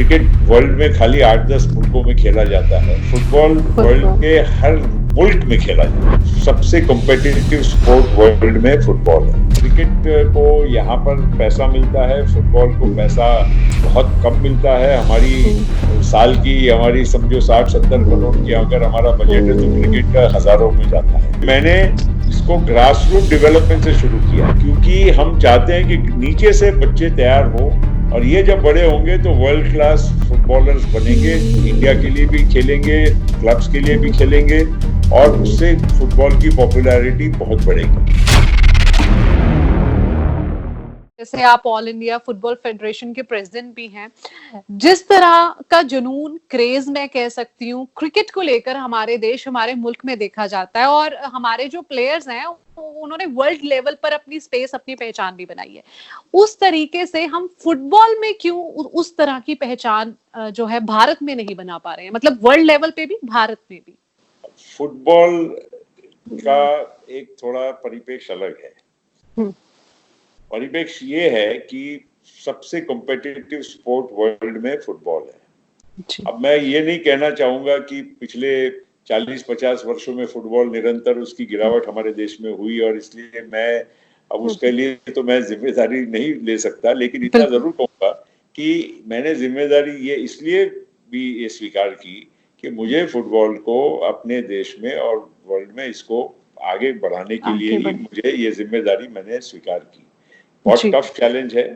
Cricket world में खाली 8-10 मुल्कों में खेला जाता है। फुटबॉल वर्ल्ड के हर मुल्क में खेला जाता है। सबसे कॉम्पिटिटिव स्पोर्ट वर्ल्ड में फुटबॉल है। क्रिकेट को यहाँ पर पैसा मिलता है, फुटबॉल को पैसा बहुत कम मिलता है। हमारी साल की हमारी समझो 60-70 करोड़ की अगर हमारा बजट है तो क्रिकेट का हजारों में जाता है। मैंने इसको ग्रास रूट डेवलपमेंट से शुरू किया क्योंकि हम चाहते हैं कि नीचे से बच्चे तैयार हो और ये जब बड़े होंगे तो वर्ल्ड क्लास फुटबॉलर्स बनेंगे, इंडिया के लिए भी खेलेंगे, क्लब्स के लिए भी खेलेंगे और उससे फुटबॉल की पॉपुलैरिटी बहुत बढ़ेगी। जैसे आप ऑल इंडिया फुटबॉल फेडरेशन के प्रेसिडेंट भी हैं, जिस तरह का जुनून, क्रेज मैं कह सकती हूँ क्रिकेट को लेकर हमारे देश, हमारे मुल्क में देखा जाता है और हमारे जो प्लेयर्स हैं उन्होंने वर्ल्ड लेवल पर अपनी स्पेस, अपनी पहचान भी बनाई है। उस तरीके से हम फुटबॉल में क्यों उस तरह की पहचान जो है भारत में नहीं बना पा रहे हैं, मतलब वर्ल्ड लेवल पे भी, भारत में भी? फुटबॉल का एक थोड़ा परिपेक्ष अलग है। परिपेक्ष ये है कि सबसे कॉम्पिटिटिव स्पोर्ट वर्ल्ड में फुटबॉल है। अब मैं ये नहीं कहना चाहूंगा कि पिछले 40-50 वर्षों में फुटबॉल निरंतर उसकी गिरावट हमारे देश में हुई और इसलिए मैं अब उसके लिए तो मैं जिम्मेदारी नहीं ले सकता, लेकिन इतना जरूर कहूंगा कि मैंने जिम्मेदारी ये इसलिए भी ये स्वीकार की कि मुझे फुटबॉल को अपने देश में और वर्ल्ड में इसको आगे बढ़ाने के लिए ही मुझे ये जिम्मेदारी मैंने स्वीकार की। बहुत टफ चैलेंज है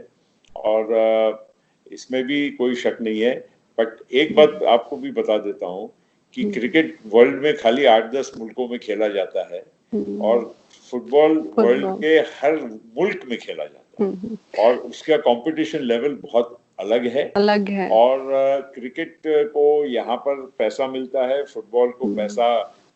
और इसमें भी कोई शक नहीं है, बट एक बात आपको भी बता देता हूँ कि क्रिकेट वर्ल्ड में खाली 8-10 मुल्कों में खेला जाता है और फुटबॉल वर्ल्ड के हर मुल्क में खेला जाता है और उसका कंपटीशन लेवल बहुत अलग है और क्रिकेट को यहाँ पर पैसा मिलता है, फुटबॉल को पैसा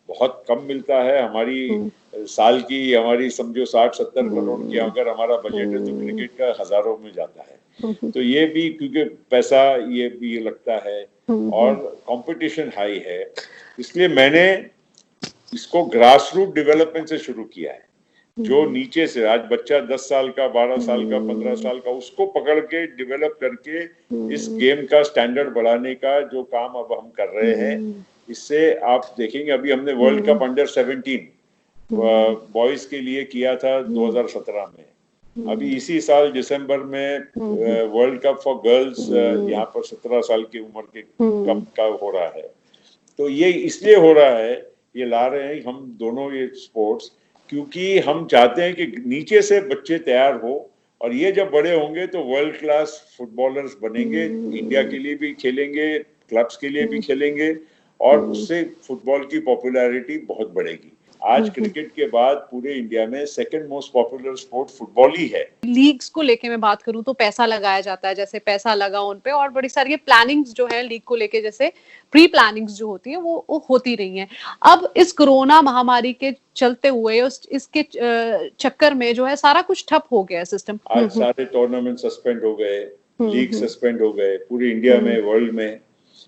बहुत कम मिलता है। हमारी साल की हमारी समझो 60-70 करोड़ की अगर हमारा बजट है तो क्रिकेट का हजारों में जाता है। तो ये भी क्योंकि पैसा ये भी लगता है और कंपटीशन हाई है, इसलिए मैंने इसको ग्रास रूट डेवलपमेंट से शुरू किया है। जो नीचे से आज बच्चा 10 साल का, 12 साल का, 15 साल का, उसको पकड़ के डेवलप करके इस गेम का स्टैंडर्ड बढ़ाने का जो काम अब हम कर रहे हैं, इससे आप देखेंगे अभी हमने वर्ल्ड कप अंडर 17 बॉयज के लिए किया था 2017 में। अभी इसी साल दिसंबर में वर्ल्ड कप फॉर गर्ल्स यहाँ पर 17 साल की उम्र के कप का हो रहा है। तो ये इसलिए हो रहा है, ये ला रहे हैं हम दोनों ये स्पोर्ट्स क्योंकि हम चाहते हैं कि नीचे से बच्चे तैयार हो और ये जब बड़े होंगे तो वर्ल्ड क्लास फुटबॉलर्स बनेंगे, इंडिया के लिए भी खेलेंगे, क्लब्स के लिए भी खेलेंगे और उससे फुटबॉल की पॉपुलैरिटी बहुत बढ़ेगी। आज क्रिकेट के बाद पूरे इंडिया में second most popular sport football ही है। लीग्स को लेके मैं बात करूं तो पैसा लगाया जाता है, जैसे पैसा लगा उन पे और बड़ी सारी प्लानिंग्स जो है लीग को लेके, जैसे प्री प्लानिंग्स जो होती है वो होती रही हैं। अब इस कोरोना महामारी के चलते हुए इसके चक्कर में जो है सारा कुछ ठप हो गया सिस्टम। आज सारे टूर्नामेंट सस्पेंड हो गए, लीग सस्पेंड हो गए पूरे इंडिया में, वर्ल्ड में।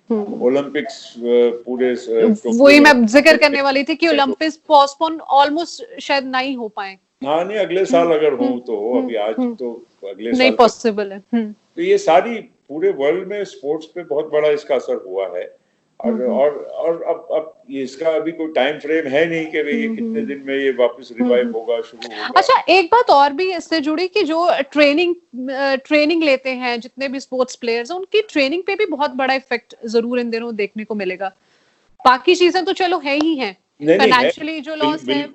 ओलंपिक्स पूरे वही मैं जिक्र करने वाली थी कि ओलंपिक्स पोस्टपोन ऑलमोस्ट शायद नहीं हो पाए। हाँ, नहीं अगले साल अगर हो तो हो, अभी आज तो अगले साल नहीं पॉसिबल है। तो ये सारी पूरे वर्ल्ड में स्पोर्ट्स पे बहुत बड़ा इसका असर हुआ है और अब ये इसका अभी कोई टाइम फ्रेम है नहीं कि भाई ये कितने दिन में ये वापस रिवाइव होगा, शुरू होगा। अच्छा, एक बात और भी इससे जुड़ी कि जो ट्रेनिंग लेते हैं जितने भी स्पोर्ट्स प्लेयर्स हैं, उनकी ट्रेनिंग पे भी बहुत बड़ा इफेक्ट जरूर इन दिनों देखने को मिलेगा। बाकी चीजें तो चलो है ही है, फाइनेंशियली जो लॉस है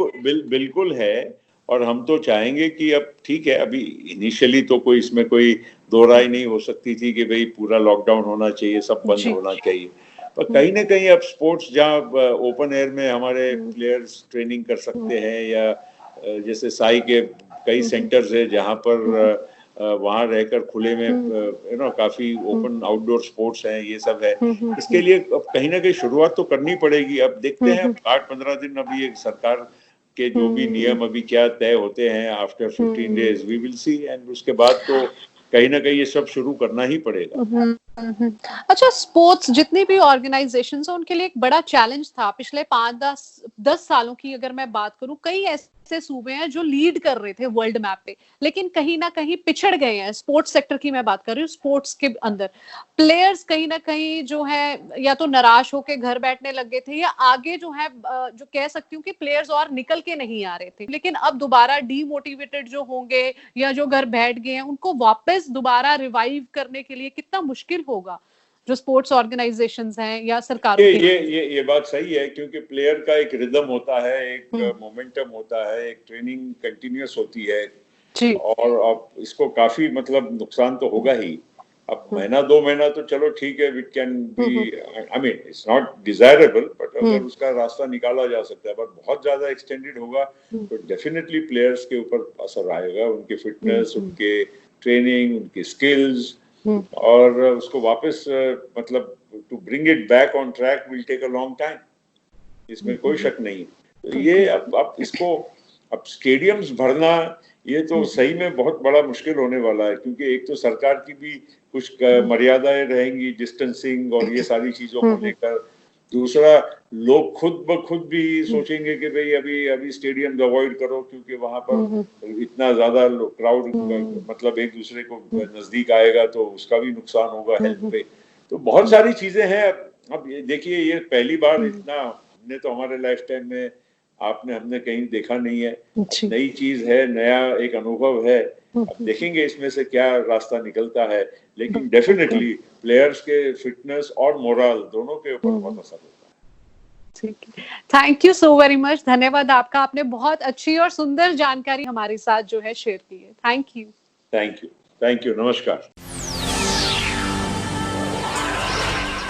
बिल्कुल है और हम तो चाहेंगे कि अब ठीक है, अभी इनिशियली तो कोई इसमें कोई दो राय नहीं हो सकती थी कि भाई पूरा लॉकडाउन होना चाहिए, सब बंद होना चाहिए, पर कहीं ना कहीं अब स्पोर्ट्स जहाँ ओपन एयर में हमारे प्लेयर्स ट्रेनिंग कर सकते हैं या जैसे साई के कई सेंटर्स है जहाँ पर वहां रहकर खुले में काफी ओपन आउटडोर स्पोर्ट्स हैं, ये सब है। इसके लिए अब कहीं ना कहीं शुरुआत तो करनी पड़ेगी। अब देखते हैं 8-15 दिन अभी एक सरकार के जो भी नियम अभी क्या तय होते हैं, after 15 days we will see, and उसके बाद तो कहीं ना कहीं ये सब शुरू करना ही पड़ेगा। अच्छा, स्पोर्ट्स जितनी भी ऑर्गेनाइजेशंस हैं उनके लिए एक बड़ा चैलेंज था पिछले 5-10 सालों की अगर मैं बात करूं। कई ऐसे सूबे हैं जो लीड कर रहे थे वर्ल्ड मैप पे, लेकिन कहीं ना कहीं पिछड़ गए हैं। स्पोर्ट्स सेक्टर की मैं बात कर रही हूँ, स्पोर्ट्स के अंदर प्लेयर्स कहीं ना कहीं जो है या तो निराश होके घर बैठने लग गए थे, या आगे जो है जो कह सकती हूँ कि प्लेयर्स और निकल के नहीं आ रहे थे। लेकिन अब दोबारा डीमोटिवेटेड जो होंगे या जो घर बैठ गए हैं, उनको वापस दोबारा रिवाइव करने के लिए कितना मुश्किल होगा जो स्पोर्ट्स ऑर्गेनाइजेशंस हैं या सरकारों के लिए। ये बात सही है, क्योंकि प्लेयर का एक रिदम होता है, एक मोमेंटम होता है, एक ट्रेनिंग कंटिन्यूअस होती है, जी। और अब इसको काफी मतलब नुकसान तो होगा ही। अब महीना 2 महीना तो चलो ठीक है, it can be, I mean it's not desirable, but अगर उसका रास्ता निकाला जा सकता है, बट बहुत ज्यादा एक्सटेंडेड होगा तो डेफिनेटली प्लेयर्स के ऊपर असर आएगा, उनके फिटनेस, उनके ट्रेनिंग, उनके स्किल्स, और उसको वापस मतलब to bring it back on track will take a long time, इसमें कोई शक नहीं। तो ये अब इसको, अब स्टेडियम्स भरना ये तो सही में बहुत बड़ा मुश्किल होने वाला है, क्योंकि एक तो सरकार की भी कुछ मर्यादाएं रहेंगी, डिस्टेंसिंग और ये सारी चीजों को लेकर। दूसरा, लोग खुद ब खुद भी सोचेंगे कि भाई अभी स्टेडियम अवॉइड करो, क्योंकि वहां पर इतना ज्यादा क्राउड मतलब एक दूसरे को नजदीक आएगा तो उसका भी नुकसान होगा हेल्थ पे। तो बहुत सारी चीजें हैं। अब ये देखिए, ये पहली बार इतना हमने तो हमारे लाइफ टाइम में हमने कहीं देखा नहीं है। नई चीज है, नया एक अनुभव है। अब देखेंगे इसमें से क्या रास्ता निकलता है, लेकिन डेफिनेटली प्लेयर्स के फिटनेस और मोरल दोनों के ऊपर बहुत असर होता है। ठीक है, thank you so very much. धन्यवाद आपका, आपने बहुत अच्छी और सुंदर जानकारी हमारे साथ जो है शेयर की है। Thank you. Thank you, thank you, नमस्कार।